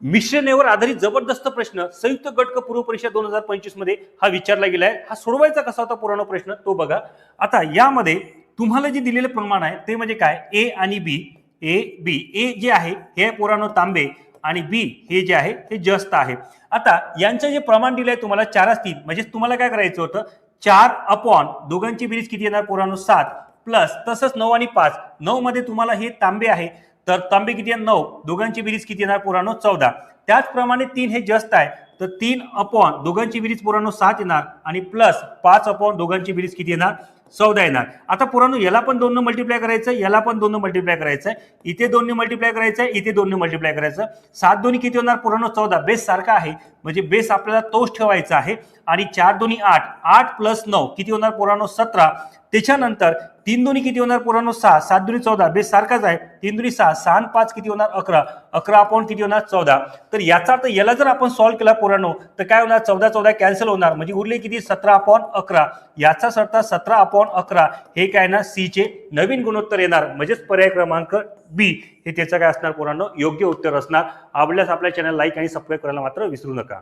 मिश्रणेवर आधारित जबरदस्त प्रश्न संयुक्त गट क पूर्व परीक्षा 2025 मध्ये हा विचारला गेलाय। हा सोडवायचा कसा होता पुराणा प्रश्न तो बघा। आता यामध्ये तुम्हाला जे दिलेले प्रमाण आहे ते म्हणजे काय, ए आणि बी, ए बी, ए जे आहे हे पुराणो तांबे आणि बी हे जे आहे हे जस्त आहे। आता यांचं जे प्रमाण दिलंय तुम्हाला 4:3 म्हणजे तुम्हाला काय करायचं होतं, 4 अपॉन दोघांची बेरीज किती येणार पुराणो 7 प्लस तसंच 9 आणि 5, 9 मध्ये तुम्हाला हे तांबे आहे तर तांबे किती आहे 9, दोघांची बेरीज किती येणार पुराणो 14। त्याचप्रमाणे 3 हे जस्त आहे तर 3 अपॉन दोघांची बेरीज पुराणो 7 येणार आणि प्लस 5 अपॉन दोघांची बेरीज किती येणार 14 येणार। आता पुराणो याला पण 2 ने मल्टिप्लाय करायचं, याला पण 2 ने मल्टिप्लाय करायचं, इथे 2 ने मल्टिप्लाय करायचं, इथे 2 ने मल्टिप्लाय करायचं। 7 दोन्ही किती होणार पुराणो 14, बेस सारखा आहे म्हणजे बेस आपल्याला तोच ठेवायचा आहे आणि 4 दोन्ही 8, 8 प्लस 9 किती होणार पुराणो 17। त्याच्यानंतर 3 दोन्ही किती होणार पुराणो 6, 7 दोन्ही 14 बेस सारखाच आहे, 3 दोन्ही 6, 6 आणि 5 किती होणार 11, 11 अपॉन किती होणार 14। तर याचा अर्थ याला जर आपण सॉल्व्ह केला पुराणो तर काय होणार 14 14 कॅन्सल होणार म्हणजे उरले किती 17 अपॉन 11। याचाच अर्थ 17 अपॉन 11 हे काय ना सी चे नवीन गुणोत्तर येणार म्हणजेच पर्याय क्रमांक बी हे त्याचं काय असणार पुराणो योग्य उत्तर असणार। आवडल्यास आपल्या चॅनल लाईक आणि सबस्क्राईब करायला मात्र विसरू नका।